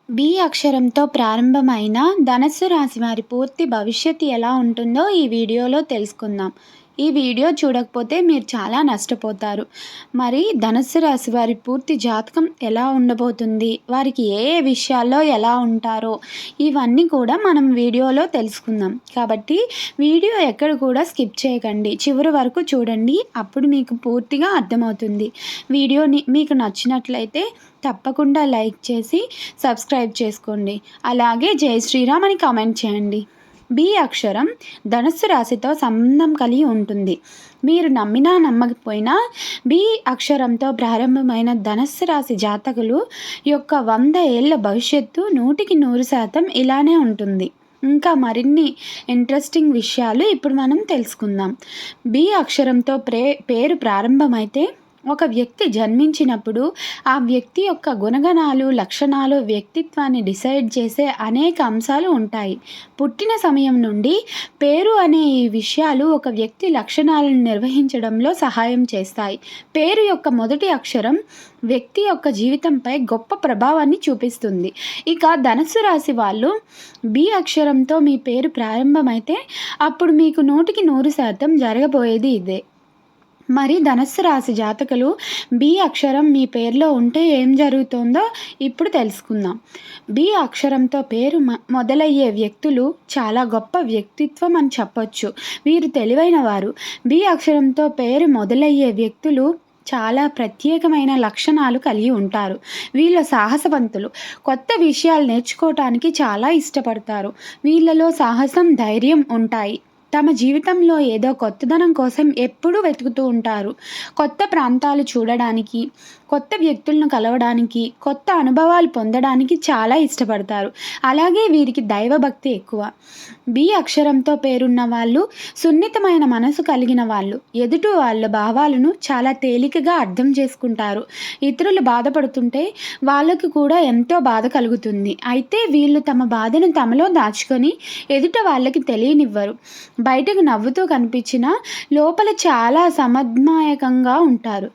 B అక్షరంతో ప్రారంభమైన ధనస్సు రాశి వారి పూర్తి భవిష్యత్తు ఎలా ఉంటుందో ఈ వీడియోలో తెలుసుకుందాం. ఈ వీడియో చూడకపోతే మీరు చాలా నష్టపోతారు. మరి ధనస్సు రాశి వారి పూర్తి జాతకం ఎలా ఉండబోతుంది, వారికి ఏ ఏ విషయాల్లో ఎలా ఉంటారో ఇవన్నీ కూడా మనం వీడియోలో తెలుసుకుందాం. కాబట్టి వీడియో ఎక్కడ కూడా స్కిప్ చేయకండి, చివరి వరకు చూడండి. అప్పుడు మీకు పూర్తిగా అర్థమవుతుంది. వీడియోని మీకు నచ్చినట్లయితే తప్పకుండా లైక్ చేసి సబ్స్క్రైబ్ చేసుకోండి. అలాగే జై శ్రీరామ్ అని కామెంట్ చేయండి. బి అక్షరం ధనుస్సు రాశితో సంబంధం కలిగి ఉంటుంది. మీరు నమ్మినా నమ్మకపోయినా బి అక్షరంతో ప్రారంభమైన ధనుస్సు రాశి జాతకులు యొక్క 100 ఏళ్ల భవిష్యత్తు 100% ఇలానే ఉంటుంది. ఇంకా మరిన్ని ఇంట్రెస్టింగ్ విషయాలు ఇప్పుడు మనం తెలుసుకుందాం. బి అక్షరంతో పేరు ప్రారంభమైతే ఒక వ్యక్తి జన్మించినప్పుడు ఆ వ్యక్తి యొక్క గుణగణాలు, లక్షణాలు, వ్యక్తిత్వాన్ని డిసైడ్ చేసే అనేక అంశాలు ఉంటాయి. పుట్టిన సమయం నుండి పేరు అనే ఈ విషయాలు ఒక వ్యక్తి లక్షణాలను నిర్వహించడంలో సహాయం చేస్తాయి. పేరు యొక్క మొదటి అక్షరం వ్యక్తి యొక్క జీవితంపై గొప్ప ప్రభావాన్ని చూపిస్తుంది. ఇక ధనుస్సు రాశి వాళ్ళు బి అక్షరంతో మీ పేరు ప్రారంభమైతే అప్పుడు మీకు 100% జరగబోయేది ఇదే. మరి ధనుస్సు రాశి జాతకులు బి అక్షరం మీ పేరులో ఉంటే ఏం జరుగుతుందో ఇప్పుడు తెలుసుకుందాం. బి అక్షరంతో పేరు మొదలయ్యే వ్యక్తులు చాలా గొప్ప వ్యక్తిత్వం అని చెప్పొచ్చు. వీరు తెలివైన వారు. బి అక్షరంతో పేరు మొదలయ్యే వ్యక్తులు చాలా ప్రత్యేకమైన లక్షణాలు కలిగి ఉంటారు. వీళ్ళ సాహసవంతులు. కొత్త విషయాలు నేర్చుకోవటానికి చాలా ఇష్టపడతారు. వీళ్ళలో సాహసం, ధైర్యం ఉంటాయి. తమ జీవితంలో ఏదో కొత్తదనం కోసం ఎప్పుడూ వెతుకుతూ ఉంటారు. కొత్త ప్రాంతాలు చూడడానికి, కొత్త వ్యక్తులను కలవడానికి, కొత్త అనుభవాలు పొందడానికి చాలా ఇష్టపడతారు. అలాగే వీరికి దైవభక్తి ఎక్కువ. బి అక్షరంతో పేరున్న వాళ్ళు సున్నితమైన మనసు కలిగిన వాళ్ళు. ఎదుటి వాళ్ళ భావాలను చాలా తేలికగా అర్థం చేసుకుంటారు. ఇతరులు బాధపడుతుంటే వాళ్ళకు కూడా ఎంతో బాధ కలుగుతుంది. అయితే వీళ్ళు తమ బాధను తమలో దాచుకొని ఎదుట వాళ్ళకి తెలియనివ్వరు. బయటకు నవ్వుతూ కనిపించినా లోపల చాలా సమన్వయకంగా ఉంటారు.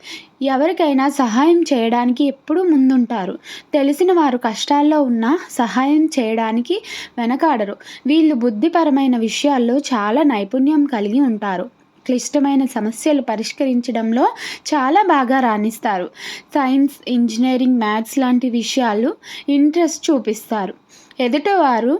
ఎవరికైనా సహాయం చేయడానికి ఎప్పుడూ ముందుంటారు. తెలిసిన వారు కష్టాల్లో ఉన్నా సహాయం చేయడానికి వెనకాడరు. వీళ్ళు బుద్ధిపరమైన విషయాల్లో చాలా నైపుణ్యం కలిగి ఉంటారు. క్లిష్టమైన సమస్యలు పరిష్కరించడంలో చాలా బాగా రాణిస్తారు. సైన్స్, ఇంజనీరింగ్, మ్యాథ్స్ లాంటి విషయాలు ఇంట్రెస్ట్ చూపిస్తారు. ఎదుటివారు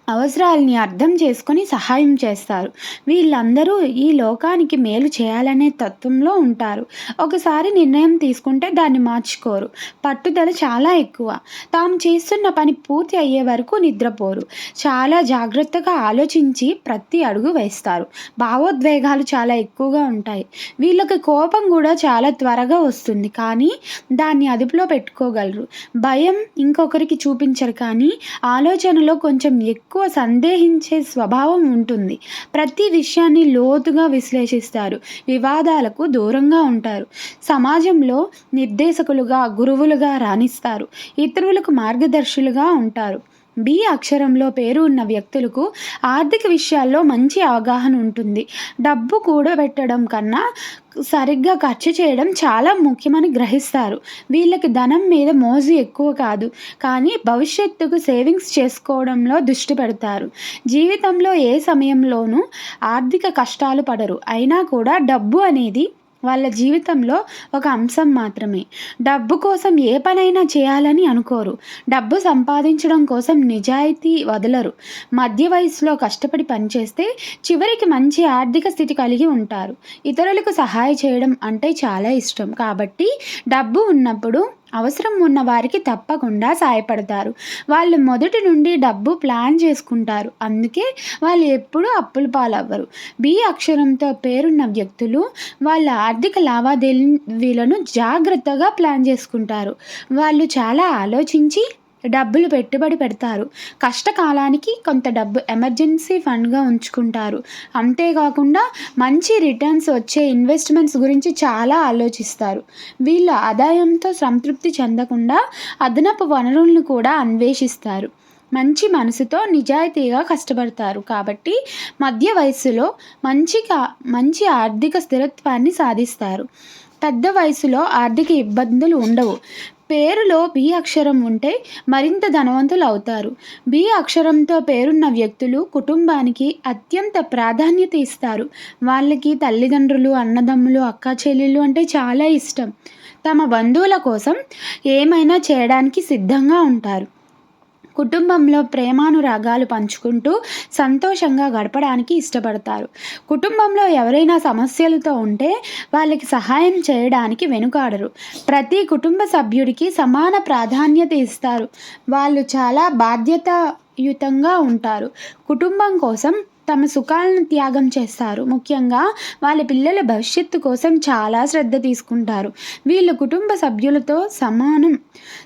అవసరాలని అర్థం చేసుకొని సహాయం చేస్తారు. వీళ్ళందరూ ఈ లోకానికి మేలు చేయాలనే తత్వంలో ఉంటారు. ఒకసారి నిర్ణయం తీసుకుంటే దాన్ని మార్చుకోరు. పట్టుదల చాలా ఎక్కువ. తాము చేస్తున్న పని పూర్తి అయ్యే వరకు నిద్రపోరు. చాలా జాగ్రత్తగా ఆలోచించి ప్రతి అడుగు వేస్తారు. భావోద్వేగాలు చాలా ఎక్కువగా ఉంటాయి. వీళ్ళకి కోపం కూడా చాలా త్వరగా వస్తుంది, కానీ దాన్ని అదుపులో పెట్టుకోగలరు. భయం ఇంకొకరికి చూపించరు, కానీ ఆలోచనలో కొంచెం ఎక్కువ సందేహించే స్వభావం ఉంటుంది. ప్రతి విషయాన్ని లోతుగా విశ్లేషిస్తారు. వివాదాలకు దూరంగా ఉంటారు. సమాజంలో నిర్దేశకులుగా, గురువులుగా రాణిస్తారు. ఇతరులకు మార్గదర్శులుగా ఉంటారు. బి అక్షరంలో పేరు ఉన్న వ్యక్తులకు ఆర్థిక విషయాల్లో మంచి అవగాహన ఉంటుంది. డబ్బు కూడబెట్టడం కన్నా సరిగ్గా ఖర్చు చేయడం చాలా ముఖ్యమని గ్రహిస్తారు. వీళ్ళకి ధనం మీద మోజు ఎక్కువ కాదు, కానీ భవిష్యత్తుకు సేవింగ్స్ చేసుకోవడంలో దృష్టి పెడతారు. జీవితంలో ఏ సమయంలోనూ ఆర్థిక కష్టాలు పడరు. అయినా కూడా డబ్బు అనేది వాళ్ళ జీవితంలో ఒక అంశం మాత్రమే. డబ్బు కోసం ఏ పనైనా చేయాలని అనుకోరు. డబ్బు సంపాదించడం కోసం నిజాయితీ వదలరు. మధ్య వయసులో కష్టపడి పనిచేస్తే చివరికి మంచి ఆర్థిక స్థితి కలిగి ఉంటారు. ఇతరులకు సహాయం చేయడం అంటే చాలా ఇష్టం. కాబట్టి డబ్బు ఉన్నప్పుడు అవసరం ఉన్న వారికి తప్పకుండా సాయపడతారు. వాళ్ళు మొదటి నుండి డబ్బు ప్లాన్ చేసుకుంటారు. అందుకే వాళ్ళు ఎప్పుడూ అప్పుల పాలవ్వరు. బి అక్షరంతో పేరున్న వ్యక్తులు వాళ్ళ ఆర్థిక లావాదేవీలను జాగ్రత్తగా ప్లాన్ చేసుకుంటారు. వాళ్ళు చాలా ఆలోచించి డబ్బులు పెట్టుబడి పెడతారు. కష్టకాలానికి కొంత డబ్బు ఎమర్జెన్సీ ఫండ్గా ఉంచుకుంటారు. అంతేకాకుండా మంచి రిటర్న్స్ వచ్చే ఇన్వెస్ట్మెంట్స్ గురించి చాలా ఆలోచిస్తారు. వీళ్ళు ఆదాయంతో సంతృప్తి చెందకుండా అదనపు వనరులను కూడా అన్వేషిస్తారు. మంచి మనసుతో నిజాయితీగా కష్టపడతారు. కాబట్టి మధ్య వయస్సులో మంచి ఆర్థిక స్థిరత్వాన్ని సాధిస్తారు. పెద్ద వయసులో ఆర్థిక ఇబ్బందులు ఉండవు. పేరులో బి అక్షరం ఉంటే మరింత ధనవంతులు అవుతారు. బి అక్షరంతో పేరున్న వ్యక్తులు కుటుంబానికి అత్యంత ప్రాధాన్యత ఇస్తారు. వాళ్ళకి తల్లిదండ్రులు, అన్నదమ్ములు, అక్క చెల్లెళ్ళు అంటే చాలా ఇష్టం. తమ బంధువుల కోసం ఏమైనా చేయడానికి సిద్ధంగా ఉంటారు. కుటుంబంలో ప్రేమానురాగాలు పంచుకుంటూ సంతోషంగా గడపడానికి ఇష్టపడతారు. కుటుంబంలో ఎవరైనా సమస్యలతో ఉంటే వాళ్ళకి సహాయం చేయడానికి వెనుకాడరు. ప్రతి కుటుంబ సభ్యుడికి సమాన ప్రాధాన్యత ఇస్తారు. వాళ్ళు చాలా బాధ్యతాయుతంగా ఉంటారు. కుటుంబం కోసం తమ సుఖాలను త్యాగం చేస్తారు. ముఖ్యంగా వాళ్ళ పిల్లల భవిష్యత్తు కోసం చాలా శ్రద్ధ తీసుకుంటారు. వీళ్ళు కుటుంబ సభ్యులతో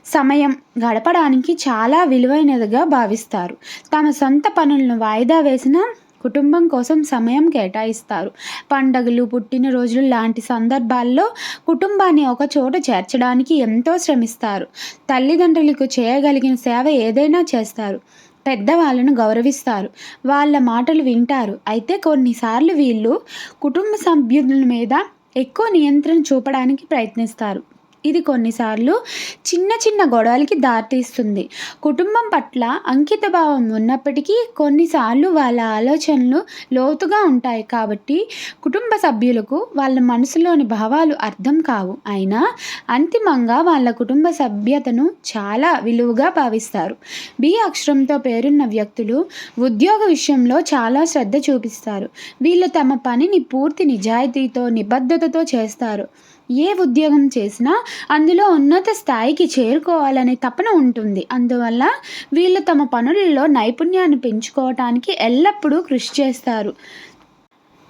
సమయం గడపడానికి చాలా విలువైనదిగా భావిస్తారు. తమ సొంత పనులను వాయిదా వేసిన కుటుంబం కోసం సమయం కేటాయిస్తారు. పండగలు, పుట్టినరోజులు లాంటి సందర్భాల్లో కుటుంబాన్ని ఒక చోట చేర్చడానికి ఎంతో శ్రమిస్తారు. తల్లిదండ్రులకు చేయగలిగిన సేవ ఏదైనా చేస్తారు. పెద్దవాళ్ళను గౌరవిస్తారు. వాళ్ళ మాటలు వింటారు. అయితే కొన్నిసార్లు వీళ్ళు కుటుంబ సభ్యుల మీద ఎక్కువ నియంత్రణ చూపడానికి ప్రయత్నిస్తారు. ఇది కొన్నిసార్లు చిన్న చిన్న గొడవలకి దారితీస్తుంది. కుటుంబం పట్ల అంకిత భావం ఉన్నప్పటికీ కొన్నిసార్లు వాళ్ళ ఆలోచనలు లోతుగా ఉంటాయి. కాబట్టి కుటుంబ సభ్యులకు వాళ్ళ మనసులోని భావాలు అర్థం కావు. అయినా అంతిమంగా వాళ్ళ కుటుంబ సభ్యతను చాలా విలువగా భావిస్తారు. బి అక్షరంతో పేరున్న వ్యక్తులు ఉద్యోగ విషయంలో చాలా శ్రద్ధ చూపిస్తారు. వీళ్ళు తమ పనిని పూర్తి నిజాయితీతో, నిబద్ధతతో చేస్తారు. ఏ ఉద్యోగం చేసినా అందులో ఉన్నత స్థాయికి చేరుకోవాలనే తపన ఉంటుంది. అందువల్ల వీళ్ళు తమ పనులలో నైపుణ్యాన్ని పెంచుకోవటానికి ఎల్లప్పుడూ కృషి చేస్తారు.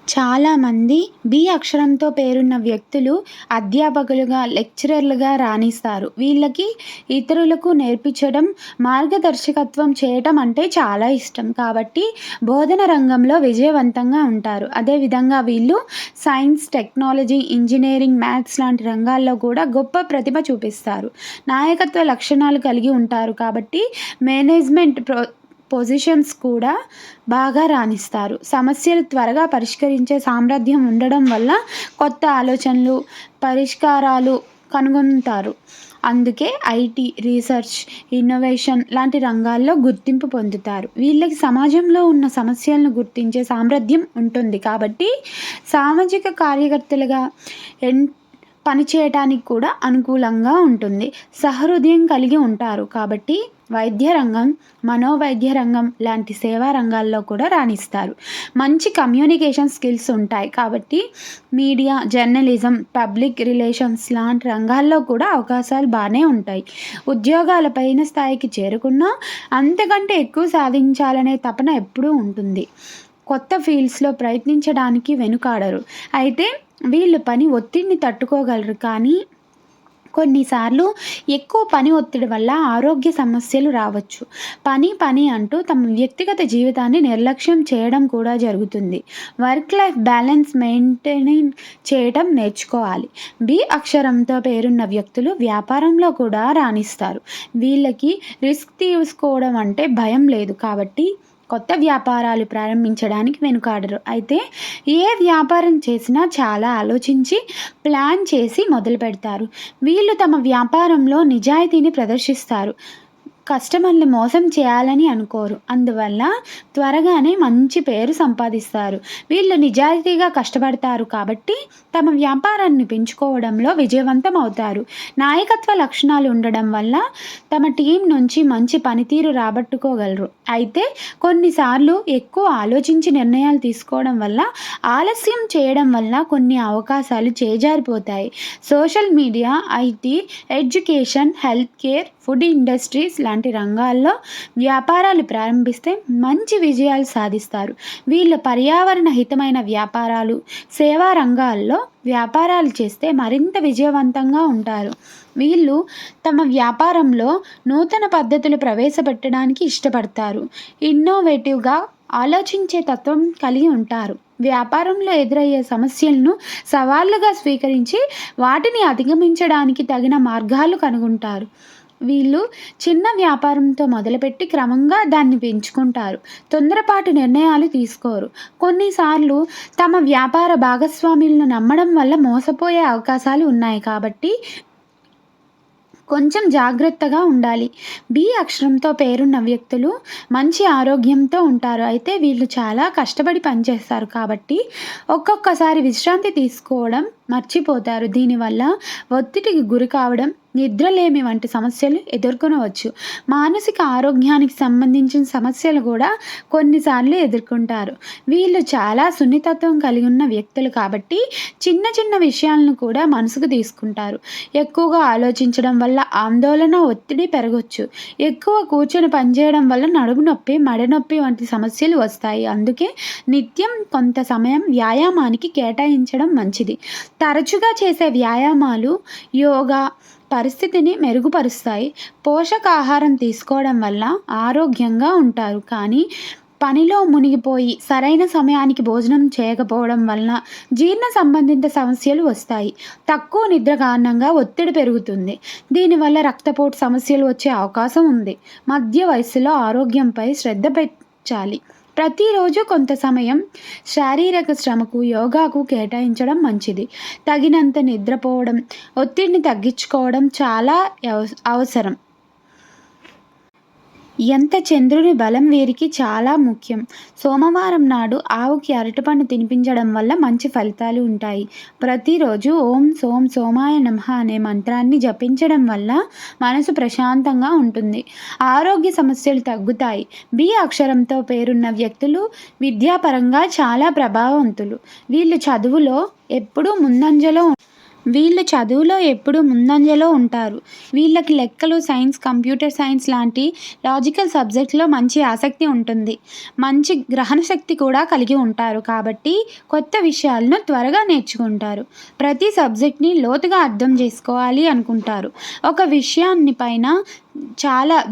చాలామంది బి అక్షరంతో పేరున్న వ్యక్తులు అధ్యాపకులుగా, లెక్చరర్లుగా రాణిస్తారు. వీళ్ళకి ఇతరులకు నేర్పించడం, మార్గదర్శకత్వం చేయటం అంటే చాలా ఇష్టం. కాబట్టి బోధన రంగంలో విజయవంతంగా ఉంటారు. అదేవిధంగా వీళ్ళు సైన్స్, టెక్నాలజీ, ఇంజనీరింగ్, మ్యాథ్స్ లాంటి రంగాల్లో కూడా గొప్ప ప్రతిభ చూపిస్తారు. నాయకత్వ లక్షణాలు కలిగి ఉంటారు. కాబట్టి మేనేజ్మెంట్ పొజిషన్స్ కూడా బాగా రాణిస్తారు. సమస్యలు త్వరగా పరిష్కరించే సామర్థ్యం ఉండడం వల్ల కొత్త ఆలోచనలు, పరిష్కారాలు కనుగొంటారు. అందుకే ఐటీ, రీసెర్చ్, ఇన్నోవేషన్ లాంటి రంగాల్లో గుర్తింపు పొందుతారు. వీళ్ళకి సమాజంలో ఉన్న సమస్యలను గుర్తించే సామర్థ్యం ఉంటుంది. కాబట్టి సామాజిక కార్యకర్తలుగా పనిచేయటానికి కూడా అనుకూలంగా ఉంటుంది. సహృదయం కలిగి ఉంటారు. కాబట్టి వైద్య రంగం, మనోవైద్య రంగం లాంటి సేవా రంగాల్లో కూడా రాణిస్తారు. మంచి కమ్యూనికేషన్ స్కిల్స్ ఉంటాయి. కాబట్టి మీడియా, జర్నలిజం, పబ్లిక్ రిలేషన్స్ లాంటి రంగాల్లో కూడా అవకాశాలు బాగానే ఉంటాయి. ఉద్యోగాల పైన స్థాయికి చేరుకున్నా అంతకంటే ఎక్కువ సాధించాలనే తపన ఎప్పుడూ ఉంటుంది. కొత్త ఫీల్డ్స్లో ప్రయత్నించడానికి వెనుకాడరు. అయితే వీళ్ళు పని ఒత్తిడిని తట్టుకోగలరు. కానీ కొన్నిసార్లు ఎక్కువ పని ఒత్తిడి వల్ల ఆరోగ్య సమస్యలు రావచ్చు. పని అంటూ తమ వ్యక్తిగత జీవితాన్ని నిర్లక్ష్యం చేయడం కూడా జరుగుతుంది. వర్క్ లైఫ్ బ్యాలెన్స్ మెయింటైన్ చేయడం నేర్చుకోవాలి. బి అక్షరంతో పేరున్న వ్యక్తులు వ్యాపారంలో కూడా రాణిస్తారు. వీళ్ళకి రిస్క్ తీసుకోవడం అంటే భయం లేదు. కాబట్టి కొత్త వ్యాపారాలు ప్రారంభించడానికి వెనుకాడరు. అయితే ఏ వ్యాపారం చేసినా చాలా ఆలోచించి ప్లాన్ చేసి మొదలు పెడతారు. వీళ్ళు తమ వ్యాపారంలో నిజాయితీని ప్రదర్శిస్తారు. కస్టమర్ని మోసం చేయాలని అనుకోరు. అందువల్ల త్వరగానే మంచి పేరు సంపాదిస్తారు. వీళ్ళు నిజాయితీగా కష్టపడతారు. కాబట్టి తమ వ్యాపారాన్ని పెంచుకోవడంలో విజయవంతం అవుతారు. నాయకత్వ లక్షణాలు ఉండడం వల్ల తమ టీం నుంచి మంచి పనితీరు రాబట్టుకోగలరు. అయితే కొన్నిసార్లు ఎక్కువ ఆలోచించి నిర్ణయాలు తీసుకోవడం వల్ల, ఆలస్యం చేయడం వల్ల కొన్ని అవకాశాలు చేజారిపోతాయి. Social media, IT, education, health care, food industries లాంటి రంగాల్లో వ్యాపారాలు ప్రారంభిస్తే మంచి విజయాలు సాధిస్తారు. వీళ్ళు పర్యావరణ హితమైన వ్యాపారాలు, సేవా రంగాల్లో వ్యాపారాలు చేస్తే మరింత విజయవంతంగా ఉంటారు. వీళ్ళు తమ వ్యాపారంలో నూతన పద్ధతులు ప్రవేశపెట్టడానికి ఇష్టపడతారు. ఇన్నోవేటివ్గా ఆలోచించే తత్వం కలిగి ఉంటారు. వ్యాపారంలో ఎదురయ్యే సమస్యలను సవాళ్లుగా స్వీకరించి వాటిని అధిగమించడానికి తగిన మార్గాలు కనుగొంటారు. వీళ్ళు చిన్న వ్యాపారంతో మొదలుపెట్టి క్రమంగా దాన్ని పెంచుకుంటారు. తొందరపాటు నిర్ణయాలు తీసుకోరు. కొన్నిసార్లు తమ వ్యాపార భాగస్వాములను నమ్మడం వల్ల మోసపోయే అవకాశాలు ఉన్నాయి. కాబట్టి కొంచెం జాగ్రత్తగా ఉండాలి. బి అక్షరంతో పేరున్న వ్యక్తులు మంచి ఆరోగ్యంతో ఉంటారు. అయితే వీళ్ళు చాలా కష్టపడి పనిచేస్తారు కాబట్టి ఒక్కొక్కసారి విశ్రాంతి తీసుకోవడం మర్చిపోతారు. దీనివల్ల ఒత్తిడికి గురి కావడం, నిద్రలేమి వంటి సమస్యలు ఎదుర్కొనవచ్చు. మానసిక ఆరోగ్యానికి సంబంధించిన సమస్యలు కూడా కొన్నిసార్లు ఎదుర్కొంటారు. వీళ్ళు చాలా సున్నితత్వం కలిగి ఉన్న వ్యక్తులు కాబట్టి చిన్న చిన్న విషయాలను కూడా మనసుకు తీసుకుంటారు. ఎక్కువగా ఆలోచించడం వల్ల ఆందోళన, ఒత్తిడి పెరగొచ్చు. ఎక్కువ కూర్చొని పనిచేయడం వల్ల నడుము నొప్పి, మెడనొప్పి వంటి సమస్యలు వస్తాయి. అందుకే నిత్యం కొంత సమయం వ్యాయామానికి కేటాయించడం మంచిది. తరచుగా చేసే వ్యాయామాలు, యోగా పరిస్థితిని మెరుగుపరుస్తాయి. పోషకాహారం తీసుకోవడం వల్ల ఆరోగ్యంగా ఉంటారు. కానీ పనిలో మునిగిపోయి సరైన సమయానికి భోజనం చేయకపోవడం వలన జీర్ణ సంబంధిత సమస్యలు వస్తాయి. తక్కువ నిద్ర కారణంగా ఒత్తిడి పెరుగుతుంది. దీనివల్ల రక్తపోటు సమస్యలు వచ్చే అవకాశం ఉంది. మధ్య వయస్సులో ఆరోగ్యంపై శ్రద్ధ పెట్టాలి. ప్రతిరోజు కొంత సమయం శారీరక శ్రమకు, యోగాకు కేటాయించడం మంచిది. తగినంత నిద్రపోవడం, ఒత్తిడిని తగ్గించుకోవడం చాలా అవసరం. ఎంత చంద్రుని బలం వీరికి చాలా ముఖ్యం. సోమవారం నాడు ఆవుకి అరటిపండు తినిపించడం వల్ల మంచి ఫలితాలు ఉంటాయి. ప్రతిరోజు ఓం సోం సోమాయ నమః అనే మంత్రాన్ని జపించడం వల్ల మనసు ప్రశాంతంగా ఉంటుంది. ఆరోగ్య సమస్యలు తగ్గుతాయి. బి అక్షరంతో పేరున్న వ్యక్తులు విద్యాపరంగా చాలా ప్రభావవంతులు. వీళ్ళు చదువులో ఎప్పుడూ ముందంజలో ఉంటారు. వీళ్ళకి లెక్కలు, సైన్స్, కంప్యూటర్ సైన్స్ లాంటి లాజికల్ సబ్జెక్ట్స్లో మంచి ఆసక్తి ఉంటుంది. మంచి గ్రహణ శక్తి కూడా కలిగి ఉంటారు కాబట్టి కొత్త విషయాలను త్వరగా నేర్చుకుంటారు. ప్రతి సబ్జెక్ట్ని లోతుగా అర్థం చేసుకోవాలి అనుకుంటారు. ఒక విషయాన్ని పైన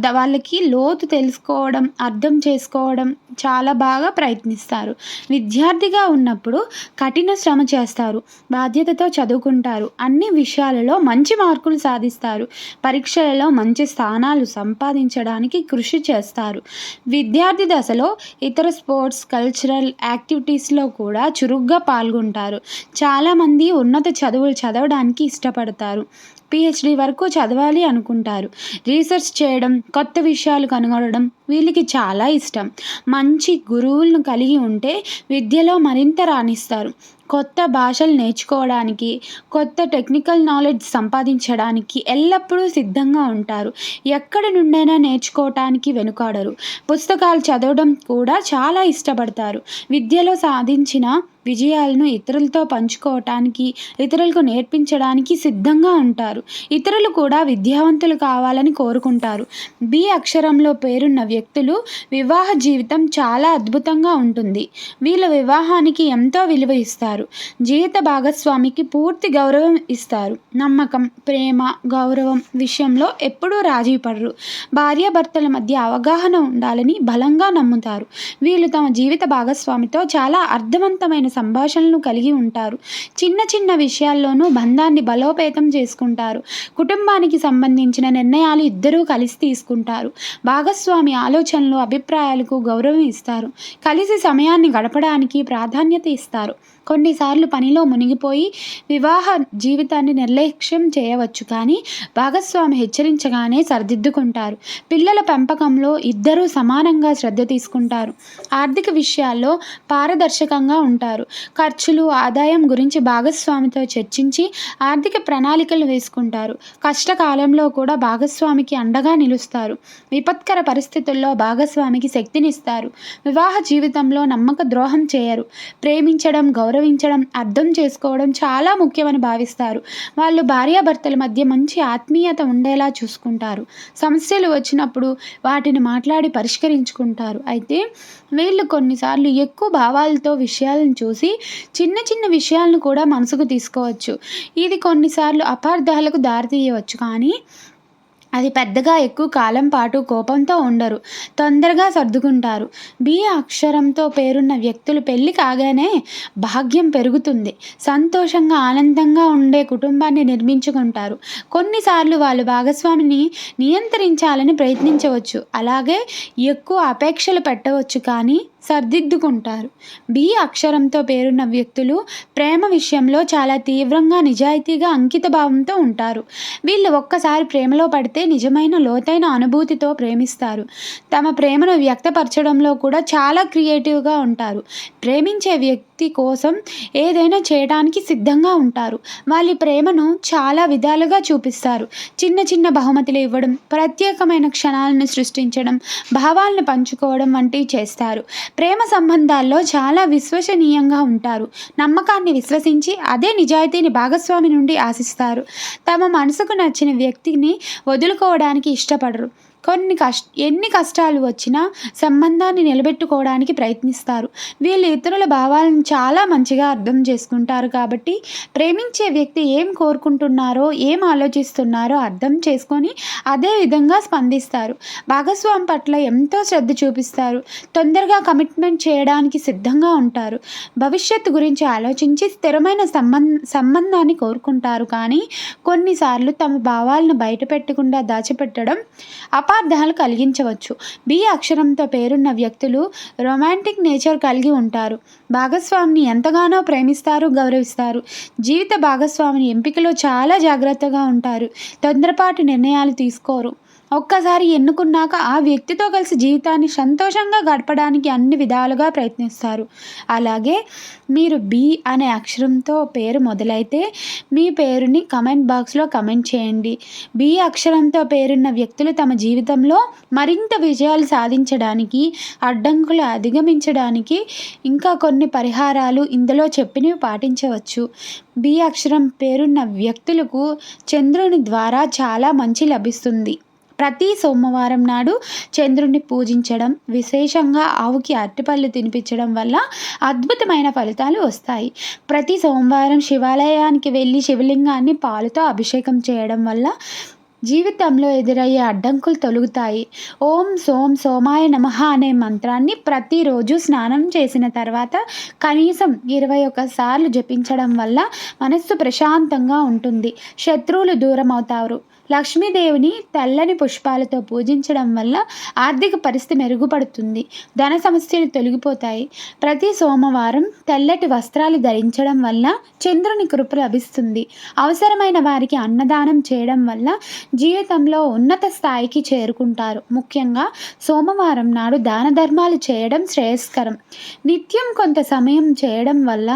వాళ్ళకి లోతు తెలుసుకోవడం, అర్థం చేసుకోవడం చాలా బాగా ప్రయత్నిస్తారు. విద్యార్థిగా ఉన్నప్పుడు కఠిన శ్రమ చేస్తారు. బాధ్యతతో చదువుకుంటారు. అన్ని విషయాలలో మంచి మార్కులు సాధిస్తారు. పరీక్షలలో మంచి స్థానాలు సంపాదించడానికి కృషి చేస్తారు. విద్యార్థి దశలో ఇతర స్పోర్ట్స్, కల్చరల్ యాక్టివిటీస్లో కూడా చురుగ్గా పాల్గొంటారు. చాలామంది ఉన్నత చదువులు చదవడానికి ఇష్టపడతారు. పిహెచ్డి వరకు చదవాలి అనుకుంటారు. రీసెర్చ్ చేయడం, కొత్త విషయాలు కనుగొనడం వీళ్ళకి చాలా ఇష్టం. మంచి గురువులను కలిగి ఉంటే విద్యలో మరింత రాణిస్తారు. కొత్త భాషలు నేర్చుకోవడానికి, కొత్త టెక్నికల్ నాలెడ్జ్ సంపాదించడానికి ఎల్లప్పుడూ సిద్ధంగా ఉంటారు. ఎక్కడి నుండైనా నేర్చుకోవటానికి వెనుకాడరు. పుస్తకాలు చదవడం కూడా చాలా ఇష్టపడతారు. విద్యలో సాధించిన విజయాలను ఇతరులతో పంచుకోవటానికి, ఇతరులకు నేర్పించడానికి సిద్ధంగా ఉంటారు. ఇతరులు కూడా విద్యావంతులు కావాలని కోరుకుంటారు. బి అక్షరంలో పేరున్న వ్యక్తులు వివాహ జీవితం చాలా అద్భుతంగా ఉంటుంది. వీళ్ళ వివాహానికి ఎంతో విలువ ఇస్తారు. జీవిత భాగస్వామికి పూర్తి గౌరవం ఇస్తారు. నమ్మకం, ప్రేమ, గౌరవం విషయంలో ఎప్పుడూ రాజీ పడరు. భార్యాభర్తల మధ్య అవగాహన ఉండాలని బలంగా నమ్ముతారు. వీళ్ళు తమ జీవిత భాగస్వామితో చాలా అర్థవంతమైన సంభాషణలు కలిగి ఉంటారు. చిన్న చిన్న విషయాల్లోనూ బంధాన్ని బలోపేతం చేసుకుంటారు. కుటుంబానికి సంబంధించిన నిర్ణయాలు ఇద్దరూ కలిసి తీసుకుంటారు. భాగస్వామి ఆలోచనలు, అభిప్రాయాలకు గౌరవం ఇస్తారు. కలిసి సమయాన్ని గడపడానికి ప్రాధాన్యత ఇస్తారు. కొన్నిసార్లు పనిలో మునిగిపోయి వివాహ జీవితాన్ని నిర్లక్ష్యం చేయవచ్చు. కానీ భాగస్వామి హెచ్చరించగానే సరిదిద్దుకుంటారు. పిల్లల పెంపకంలో ఇద్దరూ సమానంగా శ్రద్ధ తీసుకుంటారు. ఆర్థిక విషయాల్లో పారదర్శకంగా ఉంటారు. ఖర్చులు, ఆదాయం గురించి భాగస్వామితో చర్చించి ఆర్థిక ప్రణాళికలు వేసుకుంటారు. కష్టకాలంలో కూడా భాగస్వామికి అండగా నిలుస్తారు. విపత్కర పరిస్థితుల్లో భాగస్వామికి శక్తినిస్తారు. వివాహ జీవితంలో నమ్మక ద్రోహం చేయరు. ప్రేమించడం, గౌరవించడం, అర్థం చేసుకోవడం చాలా ముఖ్యమని భావిస్తారు. వాళ్ళు భార్యాభర్తల మధ్య మంచి ఆత్మీయత ఉండేలా చూసుకుంటారు. సమస్యలు వచ్చినప్పుడు వాటిని మాట్లాడి పరిష్కరించుకుంటారు. అయితే వీళ్ళు కొన్నిసార్లు ఎక్కువ భావాలతో విషయాలను చూసి చిన్న చిన్న విషయాలను కూడా మనసుకు తీసుకోవచ్చు. ఇది కొన్నిసార్లు అపార్థాలకు దారితీయవచ్చు. కానీ అది పెద్దగా ఎక్కువ కాలం పాటు కోపంతో ఉండరు. తొందరగా సర్దుకుంటారు. బి అక్షరంతో పేరున్న వ్యక్తులు పెళ్లి కాగానే భాగ్యం పెరుగుతుంది. సంతోషంగా, ఆనందంగా ఉండే కుటుంబాన్ని నిర్మించుకుంటారు. కొన్నిసార్లు వాళ్ళు భాగస్వామిని నియంత్రించాలని ప్రయత్నించవచ్చు. అలాగే ఎక్కువ అపేక్షలు పెట్టవచ్చు. కానీ సర్దిద్దుకుంటారు. బి అక్షరంతో పేరున్న వ్యక్తులు ప్రేమ విషయంలో చాలా తీవ్రంగా, నిజాయితీగా, అంకితభావంతో ఉంటారు. వీళ్ళు ఒక్కసారి ప్రేమలో పడితే నిజమైన లోతైన అనుభూతితో ప్రేమిస్తారు. తమ ప్రేమను వ్యక్తపరచడంలో కూడా చాలా క్రియేటివ్‌గా ఉంటారు. ప్రేమించే వ్యక్తి కోసం ఏదైనా చేయడానికి సిద్ధంగా ఉంటారు. వాళ్ళ ప్రేమను చాలా విధాలుగా చూపిస్తారు. చిన్న చిన్న బహుమతులు ఇవ్వడం, ప్రత్యేకమైన క్షణాలను సృష్టించడం, భావాలను పంచుకోవడం వంటివి చేస్తారు. ప్రేమ సంబంధాల్లో చాలా విశ్వసనీయంగా ఉంటారు. నమ్మకాన్ని విశ్వసించి అదే నిజాయితీని భాగస్వామి నుండి ఆశిస్తారు. తమ మనసుకు నచ్చిన వ్యక్తిని వదులుకోవడానికి ఇష్టపడరు. ఎన్ని కష్టాలు వచ్చినా సంబంధాన్ని నిలబెట్టుకోవడానికి ప్రయత్నిస్తారు. వీళ్ళు ఇతరుల భావాలను చాలా మంచిగా అర్థం చేసుకుంటారు కాబట్టి ప్రేమించే వ్యక్తి ఏం కోరుకుంటున్నారో, ఏం ఆలోచిస్తున్నారో అర్థం చేసుకొని అదే విధంగా స్పందిస్తారు. భాగస్వామి పట్ల ఎంతో శ్రద్ధ చూపిస్తారు. తొందరగా కమిట్మెంట్ చేయడానికి సిద్ధంగా ఉంటారు. భవిష్యత్తు గురించి ఆలోచించి స్థిరమైన సంబంధాన్ని కోరుకుంటారు. కానీ కొన్నిసార్లు తమ భావాలను బయటపెట్టకుండా దాచిపెట్టడం అపార్థాలు కలిగించవచ్చు. బి అక్షరంతో పేరున్న వ్యక్తులు రొమాంటిక్ నేచర్ కలిగి ఉంటారు. భాగస్వామిని ఎంతగానో ప్రేమిస్తారు, గౌరవిస్తారు. జీవిత భాగస్వామిని ఎంపికలో చాలా జాగ్రత్తగా ఉంటారు. తొందరపాటు నిర్ణయాలు తీసుకోరు. ఒక్కసారి ఎన్నుకున్నాక ఆ వ్యక్తితో కలిసి జీవితాన్ని సంతోషంగా గడపడానికి అన్ని విధాలుగా ప్రయత్నిస్తారు. అలాగే మీరు బి అనే అక్షరంతో పేరు మొదలైతే మీ పేరుని కమెంట్ బాక్స్లో కమెంట్ చేయండి. బి అక్షరంతో పేరున్న వ్యక్తులు తమ జీవితంలో మరింత విజయాలు సాధించడానికి, అడ్డంకులు అధిగమించడానికి ఇంకా కొన్ని పరిహారాలు ఇందులో చెప్పినవి పాటించవచ్చు. బి అక్షరం పేరున్న వ్యక్తులకు చంద్రుని ద్వారా చాలా మంచి లభిస్తుంది. ప్రతి సోమవారం నాడు చంద్రుడిని పూజించడం, విశేషంగా ఆవుకి అరటిపళ్ళు తినిపించడం వల్ల అద్భుతమైన ఫలితాలు వస్తాయి. ప్రతి సోమవారం శివాలయానికి వెళ్ళి శివలింగాన్ని పాలతో అభిషేకం చేయడం వల్ల జీవితంలో ఎదురయ్యే అడ్డంకులు తొలగుతాయి. ఓం సోమాయ నమః అనే మంత్రాన్ని ప్రతిరోజు స్నానం చేసిన తర్వాత కనీసం 21 సార్లు జపించడం వల్ల మనస్సు ప్రశాంతంగా ఉంటుంది. శత్రువులు దూరం అవుతారు. లక్ష్మీదేవిని తెల్లని పుష్పాలతో పూజించడం వల్ల ఆర్థిక పరిస్థితి మెరుగుపడుతుంది. ధన సమస్యలు తొలగిపోతాయి. ప్రతి సోమవారం తెల్లటి వస్త్రాలు ధరించడం వల్ల చంద్రుని కృప లభిస్తుంది. అవసరమైన వారికి అన్నదానం చేయడం వల్ల జీవితంలో ఉన్నత స్థాయికి చేరుకుంటారు. ముఖ్యంగా సోమవారం నాడు దాన ధర్మాలు చేయడం శ్రేయస్కరం. నిత్యం కొంత సమయం చేయడం వల్ల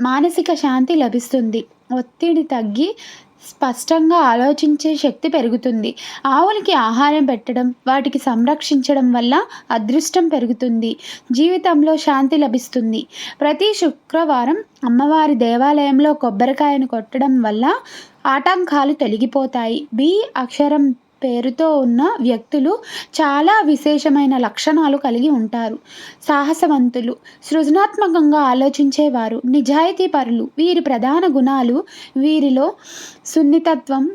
మానసిక శాంతి లభిస్తుంది. ఒత్తిడి తగ్గి స్పష్టంగా ఆలోచించే శక్తి పెరుగుతుంది. ఆవులకి ఆహారం పెట్టడం, వాటికి సంరక్షించడం వల్ల అదృష్టం పెరుగుతుంది. జీవితంలో శాంతి లభిస్తుంది. ప్రతి శుక్రవారం అమ్మవారి దేవాలయంలో కొబ్బరికాయను కొట్టడం వల్ల ఆటంకాలు తొలగిపోతాయి. బి అక్షరం పేరుతో ఉన్న వ్యక్తులు చాలా విశేషమైన లక్షణాలు కలిగి ఉంటారు. సాహసవంతులు, సృజనాత్మకంగా ఆలోచించేవారు, నిజాయితీపరులు. వీరి ప్రధాన గుణాలు వీరిలో సున్నితత్వం,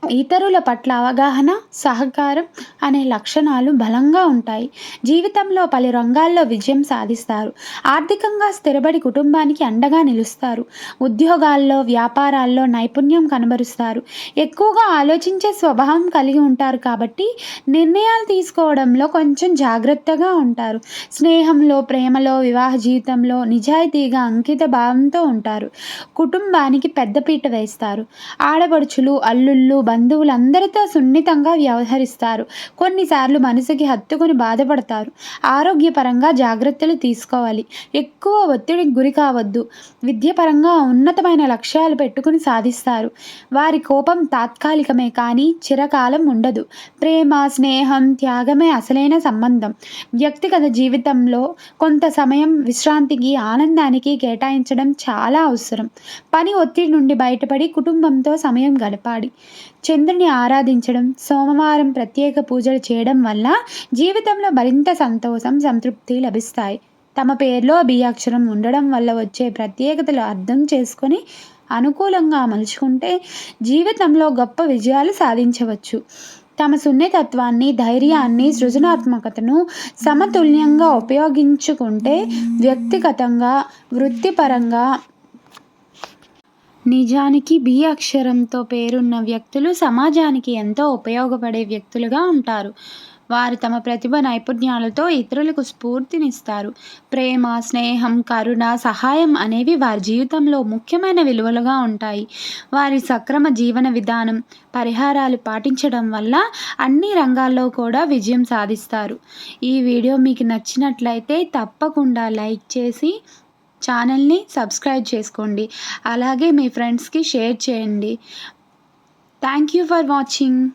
ఇతరుల పట్ల అవగాహన, సహకారం అనే లక్షణాలు బలంగా ఉంటాయి. జీవితంలో పలు రంగాల్లో విజయం సాధిస్తారు. ఆర్థికంగా స్థిరపడి కుటుంబానికి అండగా నిలుస్తారు. ఉద్యోగాల్లో, వ్యాపారాల్లో నైపుణ్యం కనబరుస్తారు. ఎక్కువగా ఆలోచించే స్వభావం కలిగి ఉంటారు కాబట్టి నిర్ణయాలు తీసుకోవడంలో కొంచెం జాగ్రత్తగా ఉంటారు. స్నేహంలో, ప్రేమలో, వివాహ జీవితంలో నిజాయితీగా, అంకిత భావంతో ఉంటారు. కుటుంబానికి పెద్దపీట వేస్తారు. ఆడపడుచులు, అల్లుళ్ళు, బంధువులందరితో సున్నితంగా వ్యవహరిస్తారు. కొన్నిసార్లు మనసుకి హత్తుకుని బాధపడతారు. ఆరోగ్యపరంగా జాగ్రత్తలు తీసుకోవాలి. ఎక్కువ ఒత్తిడికి గురి కావద్దు. విద్యాపరంగా ఉన్నతమైన లక్ష్యాలు పెట్టుకుని సాధిస్తారు. వారి కోపం తాత్కాలికమే కానీ చిరకాలం ఉండదు. ప్రేమ, స్నేహం, త్యాగమే అసలైన సంబంధం. వ్యక్తిగత జీవితంలో కొంత సమయం విశ్రాంతికి, ఆనందానికి కేటాయించడం చాలా అవసరం. పని ఒత్తిడి నుండి బయటపడి కుటుంబంతో సమయం గడపాలి. చంద్రుని ఆరాధించడం, సోమవారం ప్రత్యేక పూజలు చేయడం వల్ల జీవితంలో మరింత సంతోషం, సంతృప్తి లభిస్తాయి. తమ పేరులో బి అక్షరం ఉండడం వల్ల వచ్చే ప్రత్యేకతలు అర్థం చేసుకొని అనుకూలంగా మలుచుకుంటే జీవితంలో గొప్ప విజయాలు సాధించవచ్చు. తమ సున్నితత్వాన్ని, ధైర్యాన్ని, సృజనాత్మకతను సమతుల్యంగా ఉపయోగించుకుంటే వ్యక్తిగతంగా, వృత్తిపరంగా నిజానికి బి అక్షరంతో పేరున్న వ్యక్తులు సమాజానికి ఎంతో ఉపయోగపడే వ్యక్తులుగా ఉంటారు. వారు తమ ప్రతిభ నైపుణ్యాలతో ఇతరులకు స్ఫూర్తినిస్తారు. ప్రేమ, స్నేహం, కరుణ, సహాయం అనేవి వారి జీవితంలో ముఖ్యమైన విలువలుగా ఉంటాయి. వారి సక్రమ జీవన విధానం, పరిహారాలు పాటించడం వల్ల అన్ని రంగాల్లో కూడా విజయం సాధిస్తారు. ఈ వీడియో మీకు నచ్చినట్లయితే తప్పకుండా లైక్ చేసి ఛానల్ని సబ్స్క్రైబ్ చేసుకోండి. అలాగే మీ ఫ్రెండ్స్కి షేర్ చేయండి. Thank you for watching.